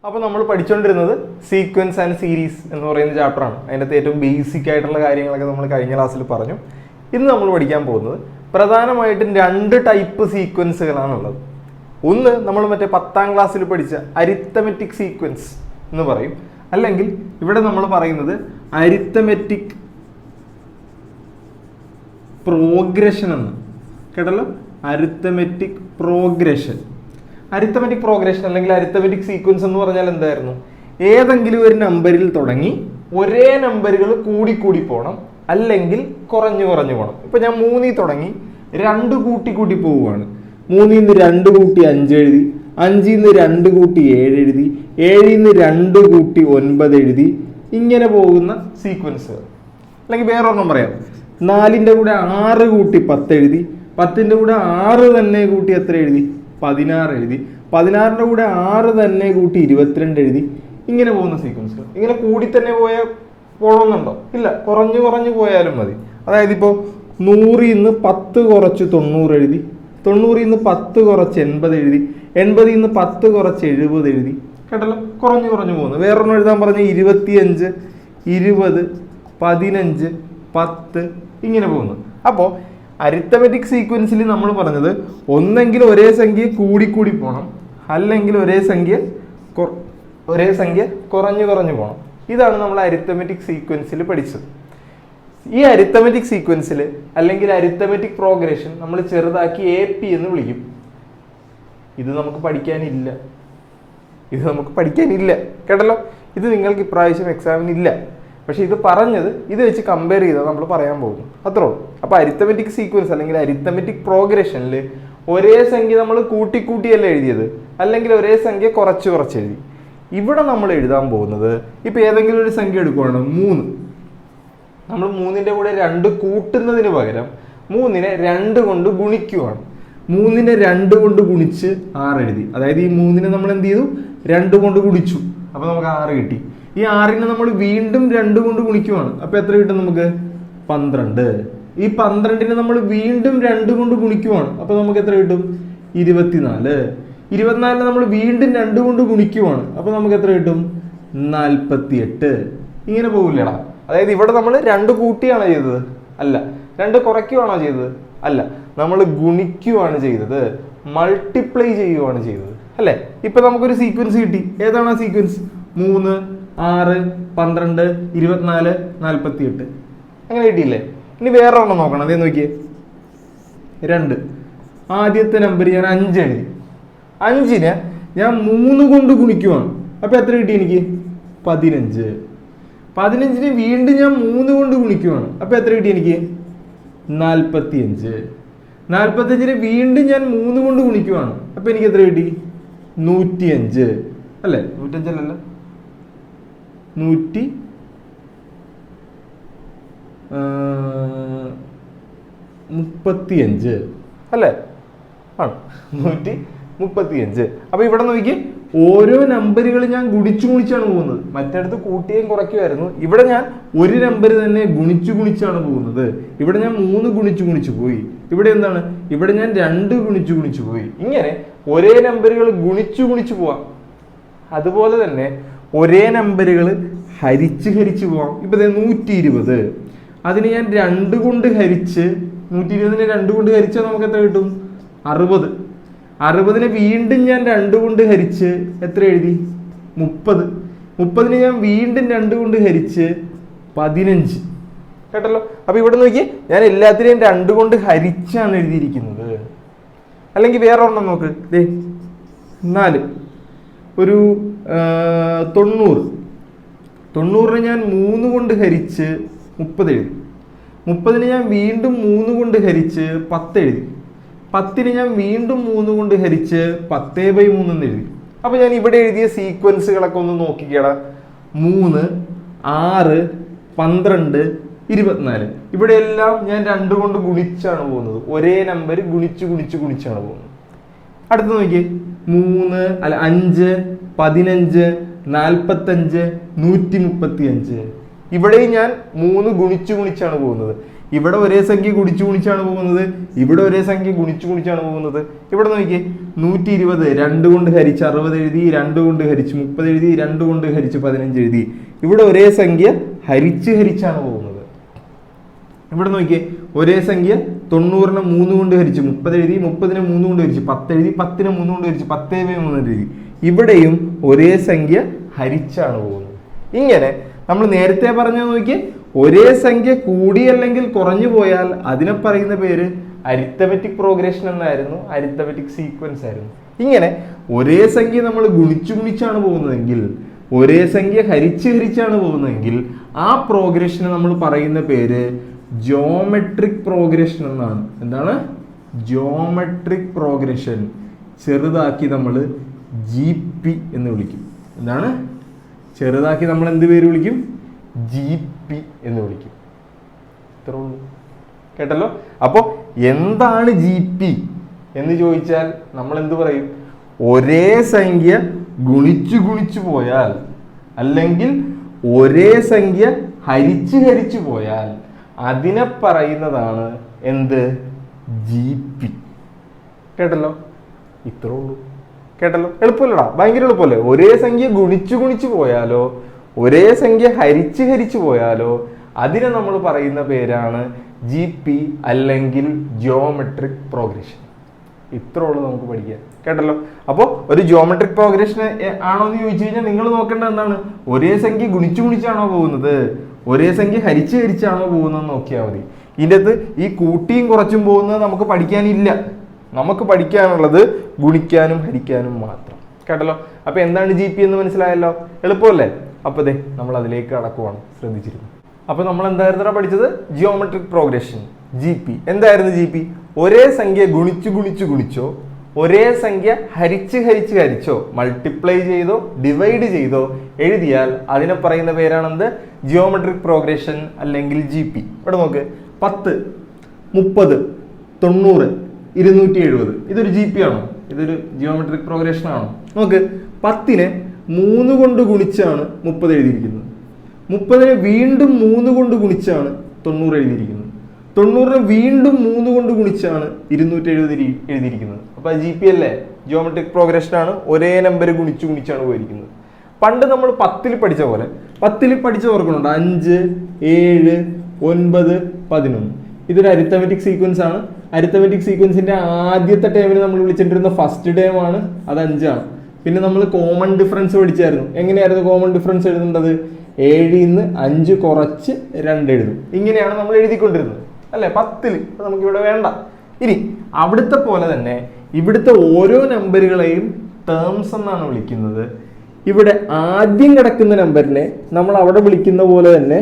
അപ്പോൾ നമ്മൾ പഠിച്ചുകൊണ്ടിരുന്നത് sequence and series എന്ന് പറയുന്ന ചാപ്റ്ററാണ്. അതിനകത്ത് ഏറ്റവും ബേസിക് ആയിട്ടുള്ള കാര്യങ്ങളൊക്കെ നമ്മൾ കഴിഞ്ഞ ക്ലാസ്സിൽ പറഞ്ഞു. ഇന്ന് നമ്മൾ പഠിക്കാൻ പോകുന്നത് പ്രധാനമായിട്ടും രണ്ട് ടൈപ്പ് സീക്വൻസുകളാണുള്ളത്. ഒന്ന് നമ്മൾ മറ്റേ 10ാം ക്ലാസ്സിൽ പഠിച്ച അരിത്തമെറ്റിക് സീക്വൻസ് എന്ന് പറയും, അല്ലെങ്കിൽ ഇവിടെ നമ്മൾ പറയുന്നത് അരിത്തമെറ്റിക് പ്രോഗ്രഷൻ എന്ന് കേട്ടല്ലോ. അരിത്തമെറ്റിക് പ്രോഗ്രഷൻ അല്ലെങ്കിൽ അരിത്തമെറ്റിക് സീക്വൻസ് എന്ന് പറഞ്ഞാൽ എന്തായിരുന്നു? ഏതെങ്കിലും ഒരു നമ്പറിൽ തുടങ്ങി ഒരേ നമ്പറുകൾ കൂടി പോകണം, അല്ലെങ്കിൽ കുറഞ്ഞു പോകണം. ഇപ്പൊ ഞാൻ 3 തുടങ്ങി 2 കൂട്ടി പോവുകയാണ്. 3 2 കൂട്ടി 5 എഴുതി, 5 2 കൂട്ടി 7 എഴുതി, 7 2 കൂട്ടി 9 എഴുതി. ഇങ്ങനെ പോകുന്ന സീക്വൻസ്. അല്ലെങ്കിൽ വേറൊരെണ്ണം പറയാം, 4 കൂടെ 6 കൂട്ടി 10 എഴുതി, 10 കൂടെ 6 തന്നെ കൂട്ടി എത്ര എഴുതി? 16 എഴുതി, 16 കൂടെ 6 തന്നെ കൂട്ടി 22 എഴുതി. ഇങ്ങനെ പോകുന്ന സീക്വൻസുകൾ. ഇങ്ങനെ കൂടി തന്നെ പോകണമെന്നുണ്ടോ? ഇല്ല, കുറഞ്ഞു പോയാലും മതി. അതായത് ഇപ്പോൾ 100 10 കുറച്ച് 90 എഴുതി, 90 10 കുറച്ച് 80 എഴുതി, 80 10 കുറച്ച് 70 എഴുതി. കേട്ടല്ലോ, കുറഞ്ഞു പോകുന്നു. വേറൊന്നും എഴുതാൻ പറഞ്ഞ 25 20 15 10 ഇങ്ങനെ പോകുന്നു. അപ്പോൾ അരിത്തമെറ്റിക് സീക്വൻസിൽ നമ്മൾ പറഞ്ഞത് ഒന്നെങ്കിൽ ഒരേ സംഖ്യ കൂടി പോകണം, അല്ലെങ്കിൽ ഒരേ സംഖ്യ കുറഞ്ഞു പോകണം. ഇതാണ് നമ്മൾ അരിത്തമെറ്റിക് സീക്വൻസിൽ പഠിച്ചത്. ഈ അരിത്തമെറ്റിക് സീക്വൻസിൽ അല്ലെങ്കിൽ അരിത്തമെറ്റിക് പ്രോഗ്രഷൻ നമ്മൾ ചെറുതാക്കി AP എന്ന് വിളിക്കും. ഇത് നമുക്ക് പഠിക്കാനില്ല കേട്ടല്ലോ. ഇത് നിങ്ങൾക്ക് ഇപ്രാവശ്യം എക്സാമിനില്ല. പക്ഷെ ഇത് പറഞ്ഞത് ഇത് വെച്ച് കമ്പയർ ചെയ്താൽ നമ്മൾ പറയാൻ പോകുന്നു, അത്രേ ഉള്ളൂ. അപ്പോൾ അരിത്തമെറ്റിക് സീക്വൻസ് അല്ലെങ്കിൽ അരിത്തമെറ്റിക് പ്രോഗ്രഷനിൽ ഒരേ സംഖ്യ നമ്മൾ കൂട്ടിയല്ല എഴുതിയത്, അല്ലെങ്കിൽ ഒരേ സംഖ്യ കുറച്ച് എഴുതി. ഇവിടെ നമ്മൾ എഴുതാൻ പോകുന്നത് ഇപ്പം ഏതെങ്കിലും ഒരു സംഖ്യ എടുക്കുകയാണ് 3. നമ്മൾ 3ന്റെ കൂടെ 2 കൂട്ടുന്നതിന് പകരം 3നെ 2 കൊണ്ട് ഗുണിക്കുവാണ്. 3നെ 2 കൊണ്ട് ഗുണിച്ച് 6 എഴുതി. അതായത് ഈ 3നെ നമ്മൾ എന്ത് ചെയ്തു? 2 കൊണ്ട് ഗുണിച്ചു, അപ്പോൾ നമുക്ക് 6 കിട്ടി. ഈ 6നെ നമ്മൾ വീണ്ടും 2 കൊണ്ട് ഗുണിക്കുവാണ്, അപ്പോൾ എത്ര കിട്ടും നമുക്ക്? 12. ഈ 12നെ നമ്മൾ വീണ്ടും 2 കൊണ്ട് ഗുണിക്കുവാണ്, അപ്പോൾ നമുക്ക് എത്ര കിട്ടും? 24. 24നെ നമ്മൾ വീണ്ടും 2 കൊണ്ട് ഗുണിക്കുവാണ്, അപ്പോൾ നമുക്ക് എത്ര കിട്ടും? 48. ഇങ്ങനെ പോകില്ലടാ. അതായത് ഇവിടെ നമ്മൾ 2 കൂട്ടിയാണോ ചെയ്തത്? അല്ല. 2 കുറയ്ക്കുവാണോ ചെയ്തത്? അല്ല. നമ്മൾ ഗുണിക്കുവാണ് ചെയ്തത്, മൾട്ടിപ്ലൈ ചെയ്യുവാണ് ചെയ്തത്, അല്ലേ? ഇപ്പൊ നമുക്കൊരു സീക്വൻസ് കിട്ടി. ഏതാണ് ആ സീക്വൻസ്? 3 6 12 24 48. അങ്ങനെ കിട്ടിയില്ലേ? ഇനി വേറെ ഒരെണ്ണം നോക്കണം. അതേ നോക്കിയേ, 2. ആദ്യത്തെ നമ്പർ ഞാൻ 5 എഴുതി. 5നെ ഞാൻ 3 കൊണ്ട് ഗുണിക്കുവാണ്, അപ്പൊ എത്ര കിട്ടി എനിക്ക്? 15. 15നെ വീണ്ടും ഞാൻ 3 കൊണ്ട് ഗുണിക്കുവാണ്, അപ്പൊ എത്ര കിട്ടി എനിക്ക്? 45. 45നെ വീണ്ടും ഞാൻ 3 കൊണ്ട് ഗുണിക്കുവാണ്, അപ്പൊ എനിക്ക് എത്ര കിട്ടി? 105. അല്ലേ? 105 അല്ലല്ലോ, 135 അല്ലേ? ആണ് 135. അപ്പൊ ഇവിടെ നോക്കി, ഓരോ നമ്പറുകൾ ഞാൻ ഗുണിച്ചാണ് പോകുന്നത്. മറ്റിടത്ത് കൂട്ടുകയും കുറയ്ക്കുമായിരുന്നു. ഇവിടെ ഞാൻ ഒരു നമ്പർ തന്നെ ഗുണിച്ചാണ് പോകുന്നത്. ഇവിടെ ഞാൻ 3 ഗുണിച്ചു പോയി. ഇവിടെ എന്താണ്? ഇവിടെ ഞാൻ 2 ഗുണിച്ചു പോയി. ഇങ്ങനെ ഒരേ നമ്പറുകൾ ഗുണിച്ചു പോവാം. അതുപോലെ തന്നെ ഒരേ നമ്പറുകൾ ഹരിച്ച് പോവാം. ഇപ്പൊ 120, അതിന് ഞാൻ 2 കൊണ്ട് ഹരിച്ച്, 120നെ 2 കൊണ്ട് ഹരിച്ചാൽ നമുക്ക് എത്ര കിട്ടും? 60. 60നെ വീണ്ടും ഞാൻ 2 കൊണ്ട് ഹരിച്ച് എത്ര എഴുതി? 30. 30നെ ഞാൻ വീണ്ടും 2 കൊണ്ട് ഹരിച്ച് 15. കേട്ടല്ലോ. അപ്പൊ ഇവിടെ നോക്കി, ഞാൻ എല്ലാത്തിനെയും 2 കൊണ്ട് ഹരിച്ചാണ് എഴുതിയിരിക്കുന്നത്. അല്ലെങ്കിൽ വേറെ ഒരെണ്ണം നോക്ക്, 4. ഒരു 90. 90നെ ഞാൻ 3 കൊണ്ട് ഹരിച്ച് 30 എഴുതി. 30നെ ഞാൻ വീണ്ടും 3 കൊണ്ട് ഹരിച്ച് 10 എഴുതി. 10നെ ഞാൻ വീണ്ടും 3 കൊണ്ട് ഹരിച്ച് 10/3 എന്ന് എഴുതി. അപ്പൊ ഞാൻ ഇവിടെ എഴുതിയ സീക്വൻസുകളൊക്കെ ഒന്ന് നോക്കിക്കേടാ. 3 6 12 24. ഇവിടെ എല്ലാം ഞാൻ 2 കൊണ്ട് ഗുണിച്ചാണ് പോകുന്നത്. ഒരേ നമ്പർ ഗുണിച്ചാണ് പോകുന്നത്. അടുത്ത നോക്കിയേ, 5 15 45 135. ഇവിടെയും ഞാൻ 3 ഗുണിച്ചാണ് പോകുന്നത്. ഇവിടെ ഒരേ സംഖ്യ ഗുണിച്ചു ഗുണിച്ചാണ് പോകുന്നത്, ഇവിടെ ഒരേ സംഖ്യ ഗുണിച്ചു ഗുണിച്ചാണ് പോകുന്നത്. ഇവിടെ നോക്കിയേ 120 2 കൊണ്ട് ഹരിച്ച് 60 എഴുതി, 2 കൊണ്ട് ഹരിച്ച് 30 എഴുതി, 2 കൊണ്ട് ഹരിച്ച് 15 എഴുതി. ഇവിടെ ഒരേ സംഖ്യ ഹരിച്ചാണ് പോകുന്നത്. ഇവിടെ നോക്കിയേ ഒരേ സംഖ്യ 90നെ 3 കൊണ്ട് ഹരിച്ച് 30 എഴുതി, 30നെ 3 കൊണ്ട് ഹരിച്ച് 10 എഴുതി, 10നെ 3 കൊണ്ട് ഹരിച്ച് 10/3 എഴുതി. ഇവിടെയും ഒരേ സംഖ്യ ഹരിച്ചാണ് പോകുന്നത്. ഇങ്ങനെ നമ്മൾ നേരത്തെ പറഞ്ഞത് നോക്കിയേ, ഒരേ സംഖ്യ കൂടി അല്ലെങ്കിൽ കുറഞ്ഞു പോയാൽ അതിനെ പറയുന്ന പേര് അരിത്തമെറ്റിക് പ്രോഗ്രഷൻ എന്നായിരുന്നു, അരിത്തമെറ്റിക് സീക്വൻസ് ആയിരുന്നു. ഇങ്ങനെ ഒരേ സംഖ്യ നമ്മൾ ഗുണിച്ചു ഗുണിച്ചാണ് പോകുന്നതെങ്കിൽ, ഒരേ സംഖ്യ ഹരിച്ചാണ് പോകുന്നതെങ്കിൽ ആ പ്രോഗ്രഷന് നമ്മൾ പറയുന്ന പേര് ജോമെട്രിക് പ്രോഗ്രഷൻ എന്നാണ്. എന്താണ്? Geometric progression. ചെറുതാക്കി നമ്മൾ GP എന്ന് വിളിക്കും. എന്താണ്? ചെറുതാക്കി നമ്മൾ എന്ത് പേര് വിളിക്കും? GP എന്ന് വിളിക്കും. ഇത്രേ ഉള്ളൂ. കേട്ടല്ലോ? അപ്പോ എന്താണ് GP എന്ന് ചോദിച്ചാൽ നമ്മൾ എന്ത് പറയും? ഒരേ സംഖ്യ ഗുണിച്ചു പോയാൽ അല്ലെങ്കിൽ ഒരേ സംഖ്യ ഹരിച്ചു പോയാൽ അതിനെ പറയുന്നതാണ് എന്ത്? GP. കേട്ടല്ലോ? ഇത്രേ ഉള്ളൂ. കേട്ടല്ലോ? എളുപ്പമല്ലടാ, ഭയങ്കര എളുപ്പമല്ലേ? ഒരേ സംഖ്യ ഗുണിച്ചു പോയാലോ ഒരേ സംഖ്യ ഹരിച്ചു പോയാലോ അതിനെ നമ്മൾ പറയുന്ന പേരാണ് GP അല്ലെങ്കിൽ ജിയോമെട്രിക് പ്രോഗ്രഷൻ. ഇത്രേ ഉള്ളൂ നമുക്ക് പഠിക്കാൻ. കേട്ടല്ലോ? അപ്പോൾ ഒരു ജിയോമെട്രിക് പ്രോഗ്രഷൻ ആണോ എന്ന് ചോദിച്ചു കഴിഞ്ഞാൽ നിങ്ങൾ നോക്കേണ്ടത് എന്താണ്? ഒരേ സംഖ്യ ഗുണിച്ചാണോ പോകുന്നത്, ഒരേ സംഖ്യ ഹരിച്ചാണോ പോകുന്നത് നോക്കിയാൽ മതി. ഇതിൻ്റെ അകത്ത് ഈ കൂട്ടിയും കുറച്ചും പോകുന്നത് നമുക്ക് പഠിക്കാനില്ല. നമുക്ക് പഠിക്കാനുള്ളത് ഗുണിക്കാനും ഹരിക്കാനും മാത്രം. കേട്ടല്ലോ? അപ്പൊ എന്താണ് GP എന്ന് മനസ്സിലായല്ലോ? എളുപ്പമല്ലേ? അപ്പൊ ദേ നമ്മൾ അതിലേക്ക് കടക്കുവാണ്. ശ്രദ്ധിച്ചിരുന്നു. അപ്പൊ നമ്മൾ എന്തായിരുന്നു പഠിച്ചത്? Geometric progression, GP. എന്തായിരുന്നു GP? ഒരേ സംഖ്യ ഗുണിച്ചോ ഒരേ സംഖ്യ ഹരിച്ചോ മൾട്ടിപ്ലൈ ചെയ്തോ ഡിവൈഡ് ചെയ്തോ എഴുതിയാൽ അതിനെ പറയുന്ന പേരാണെന്ത്? ജിയോമെട്രിക് പ്രോഗ്രഷൻ അല്ലെങ്കിൽ GP. ഇവിടെ നോക്ക്, 10 30 90 270. ഇതൊരു GP ആണോ? ഇതൊരു ജിയോമെട്രിക് പ്രോഗ്രഷൻ ആണോ? നോക്ക്, 10നെ 3 കൊണ്ട് ഗുണിച്ചാണ് 30 എഴുതിയിരിക്കുന്നത്. 30നെ വീണ്ടും 3 കൊണ്ട് ഗുണിച്ചാണ് 90 എഴുതിയിരിക്കുന്നത്. 90നെ വീണ്ടും 3 കൊണ്ട് ഗുണിച്ചാണ് 270 എഴുതിയിരിക്കുന്നത്. അപ്പൊ GP അല്ലേ? ജിയോമെട്രിക് പ്രോഗ്രഷൻ ആണ്. ഒരേ നമ്പർ ഗുണിച്ചാണ് പോയിരിക്കുന്നത്. പണ്ട് നമ്മൾ 10ൽ പഠിച്ച പോലെ, 10ൽ പഠിച്ച ഓർക്കുന്നുണ്ട് 5 7 9 11. ഇതൊരു അരിത്തമെറ്റിക് സീക്വൻസ് ആണ്. അരിത്തമെറ്റിക് സീക്വൻസിന്റെ ആദ്യത്തെ ടേമിന് നമ്മൾ വിളിച്ചിട്ടിരുന്ന ഫസ്റ്റ് ടേം ആണ്, അത് 5 ആണ്. പിന്നെ നമ്മൾ കോമൺ ഡിഫറൻസ് പഠിച്ചായിരുന്നു. എങ്ങനെയായിരുന്നു കോമൺ ഡിഫറൻസ് എഴുതേണ്ടത്? 7ൽ നിന്ന് 5 കുറച്ച് 2 എഴുതും. ഇങ്ങനെയാണ് നമ്മൾ എഴുതിക്കൊണ്ടിരുന്നത് അല്ലെ 10ൽ. നമുക്ക് ഇവിടെ വേണ്ട. ഇനി അവിടുത്തെ പോലെ തന്നെ ഇവിടുത്തെ ഓരോ നമ്പറുകളെയും ടേംസ് എന്നാണ് വിളിക്കുന്നത്. ഇവിടെ ആദ്യം കിടക്കുന്ന നമ്പറിനെ നമ്മൾ അവിടെ വിളിക്കുന്ന പോലെ തന്നെ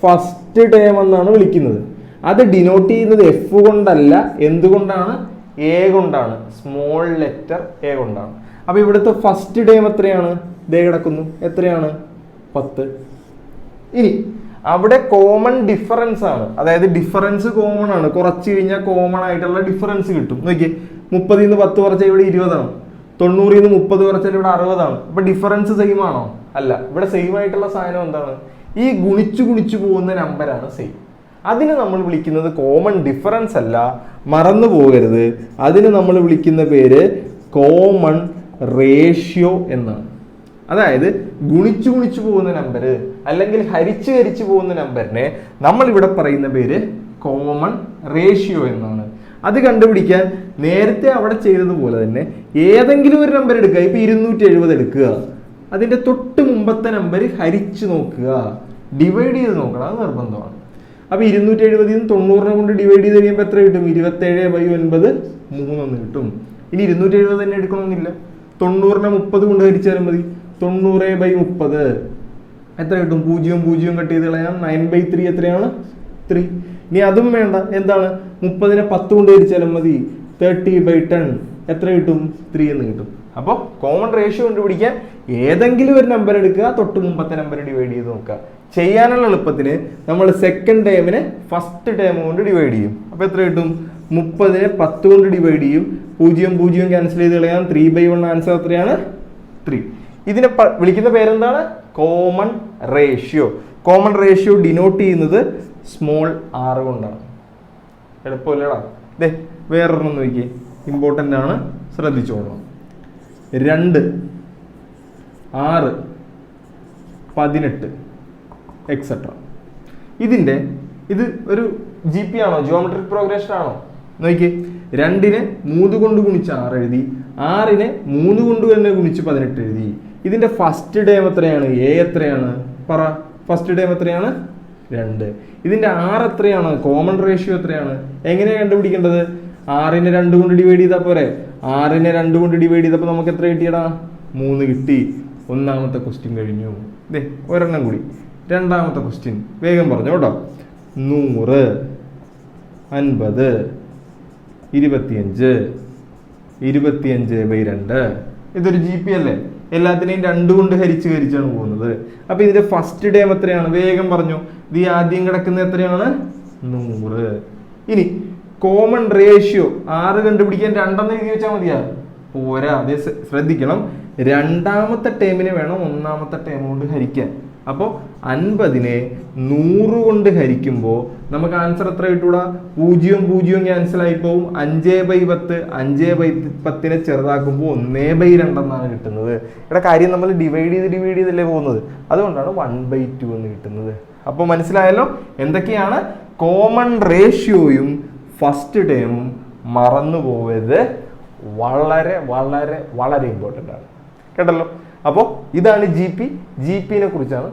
ഫസ്റ്റ് ടേം എന്നാണ് വിളിക്കുന്നത്. അത് ഡിനോട്ട് ചെയ്യുന്നത് F കൊണ്ടല്ല. എന്തുകൊണ്ടാണ്? A കൊണ്ടാണ്. സ്മോൾ ലെറ്റർ A കൊണ്ടാണ്. അപ്പൊ ഇവിടുത്തെ ഫസ്റ്റ് ടേം എത്രയാണ്? ദേ കിടക്കുന്നു. എത്രയാണ്? 10. ഇനി അവിടെ കോമൺ ഡിഫറൻസ് ആണ്. അതായത് ഡിഫറൻസ് കോമൺ ആണ്. കുറച്ച് കഴിഞ്ഞാൽ കോമൺ ആയിട്ടുള്ള ഡിഫറൻസ് കിട്ടും. നോക്കിയേ, 30ൽ നിന്ന് 10 കുറച്ചാൽ ഇവിടെ 20 ആണ്. 90ൽ നിന്ന് 30 കുറച്ചാൽ ഇവിടെ 60 ആണ്. അപ്പൊ ഡിഫറൻസ് സെയിം ആണോ? അല്ല. ഇവിടെ സെയിം ആയിട്ടുള്ള സാധനം എന്താണ്? ഈ ഗുണിച്ചു പോകുന്ന നമ്പറാണ് സെയിം. അതിന് നമ്മൾ വിളിക്കുന്നത് കോമൺ ഡിഫറൻസ് അല്ല, മറന്നു പോകരുത്. അതിന് നമ്മൾ വിളിക്കുന്ന പേര് കോമൺ റേഷ്യോ എന്നാണ്. അതായത് ഗുണിച്ചു പോകുന്ന നമ്പർ അല്ലെങ്കിൽ ഹരിച്ചു പോകുന്ന നമ്പറിനെ നമ്മൾ ഇവിടെ പറയുന്ന പേര് കോമൺ റേഷ്യോ എന്നാണ്. അത് കണ്ടുപിടിക്കാൻ നേരത്തെ അവിടെ ചെയ്തതുപോലെ തന്നെ ഏതെങ്കിലും ഒരു നമ്പർ എടുക്കുക. ഇപ്പൊ 270 എടുക്കുക. അതിന്റെ തൊട്ട് മുമ്പത്തെ നമ്പർ ഹരിച്ചു നോക്കുക, ഡിവൈഡ് ചെയ്ത് നോക്കണം. അത് നിർബന്ധമാണ്. അപ്പൊ 270 90 കൊണ്ട് ഡിവൈഡ് ചെയ്ത് കഴിയുമ്പോൾ എത്ര കിട്ടും? 27/9 3 കിട്ടും. ഇനി 270 തന്നെ എടുക്കണമെന്നില്ല. 90നെ 30 കൊണ്ട് ഹരിച്ചാലും മതി. 90/30 എത്ര കിട്ടും? 0 കട്ട് ചെയ്ത് കളയാം. 9/3 എത്രയാണ്? 3. ഇനി അതും വേണ്ട. എന്താണ്? 30നെ 10 കൊണ്ട് ഹരിച്ചാലും മതി. 30/10 എത്ര കിട്ടും? 3 എന്ന് കിട്ടും. അപ്പോൾ കോമൺ റേഷ്യോ കണ്ടുപിടിക്കാൻ ഏതെങ്കിലും ഒരു നമ്പർ എടുക്കുക, തൊട്ട് മുമ്പത്തെ നമ്പർ ഡിവൈഡ് ചെയ്ത് നോക്കുക. ചെയ്യാനുള്ള എളുപ്പത്തിന് നമ്മൾ സെക്കൻഡ് ടേമിനെ ഫസ്റ്റ് ടേം കൊണ്ട് ഡിവൈഡ് ചെയ്യും. അപ്പോൾ എത്ര കിട്ടും? 30നെ 10 കൊണ്ട് ഡിവൈഡ് ചെയ്യും. 0 ക്യാൻസൽ ചെയ്ത് കളയാം. 3/1 ആൻസർ എത്രയാണ്? 3. ഇതിനെ വിളിക്കുന്ന പേരെന്താണ്? Common ratio. Common ratio denote ചെയ്യുന്നത് സ്മോൾ ആർ കൊണ്ടാണ്. എളുപ്പമില്ലടാ. ദേ വേറൊരെണ്ണം നോക്കിയേ, ഇമ്പോർട്ടൻ്റ് ആണ്, ശ്രദ്ധിച്ചോളണം. 2, 6, 18 എക്സെട്ര. ഇത് ഒരു ജി പി ആണോ, ജിയോമെട്രിക് പ്രോഗ്രഷൻ ആണോ? നോക്കിയേ, 2നെ 3 കൊണ്ട് ഗുണിച്ച് 6 എഴുതി, 6നെ 3 കൊണ്ട് തന്നെ ഗുണിച്ച് 18 എഴുതി. ഇതിന്റെ ഫസ്റ്റ് ടേം എത്രയാണ്? എ എത്രയാണ്? പറ. ഫസ്റ്റ് ടേം എത്രയാണ്? 2. ഇതിന്റെ ആർ എത്രയാണ്? കോമൺ റേഷ്യോ എത്രയാണ്? എങ്ങനെയാണ് കണ്ടുപിടിക്കേണ്ടത്? 6നെ 2 കൊണ്ട് ഡിവൈഡ് ചെയ്താൽ പോരെ? 6നെ 2 കൊണ്ട് ഡിവൈഡ് ചെയ്തപ്പോൾ നമുക്ക് എത്ര കിട്ടിയടാ? 3 കിട്ടി. ഒന്നാമത്തെ ക്വസ്റ്റ്യൻ കഴിഞ്ഞു. ദേ ഒരെണ്ണം കൂടി, രണ്ടാമത്തെ ക്വസ്റ്റ്യൻ വേഗം പറഞ്ഞു കേട്ടോ. 100, 50, 25, 25/2. ഇതൊരു ജി പി അല്ലേ? എല്ലാത്തിനെയും 2 കൊണ്ട് ഹരിച്ചാണ് പോകുന്നത്. അപ്പൊ ഇതിന്റെ ഫസ്റ്റ് ടേം എത്രയാണ്? വേഗം പറഞ്ഞു. ഇത് ആദ്യം കിടക്കുന്നത് എത്രയാണ്? 100. ഇനി കോമൺ റേഷ്യോ 6 കണ്ടുപിടിക്കാൻ 2 എഴുതി വെച്ചാൽ മതിയാ? പോരാ. അതേ ശ്രദ്ധിക്കണം, രണ്ടാമത്തെ ടേമിനെ വേണം ഒന്നാമത്തെ ടേം കൊണ്ട് ഹരിക്കാൻ. അപ്പോൾ 50നെ 100 കൊണ്ട് ഹരിക്കുമ്പോൾ നമുക്ക് ആൻസർ എത്ര കിട്ടൂടാ? 0 0 ക്യാൻസൽ ആയി പോവും. 5/10, 5/10നെ ചെറുതാക്കുമ്പോൾ 1/2 എന്നാണ് കിട്ടുന്നത്. ഇവിടെ കാര്യം നമ്മൾ ഡിവൈഡ് ചെയ്തല്ലേ പോകുന്നത്, അതുകൊണ്ടാണ് 1/2 എന്ന് കിട്ടുന്നത്. അപ്പോൾ മനസ്സിലായല്ലോ എന്തൊക്കെയാണ് കോമൺ റേഷ്യോയും ഫസ്റ്റ് ടേമും. മറന്നു പോവരുത്, വളരെ വളരെ വളരെ ഇമ്പോർട്ടൻ്റ് ആണ് കേട്ടല്ലോ. അപ്പോൾ ഇതാണ് ജി പിനെ കുറിച്ചാണ്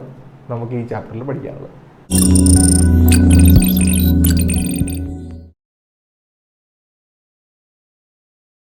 നമുക്ക് ഈ ചാപ്റ്ററിൽ പഠിക്കാനുള്ളത്.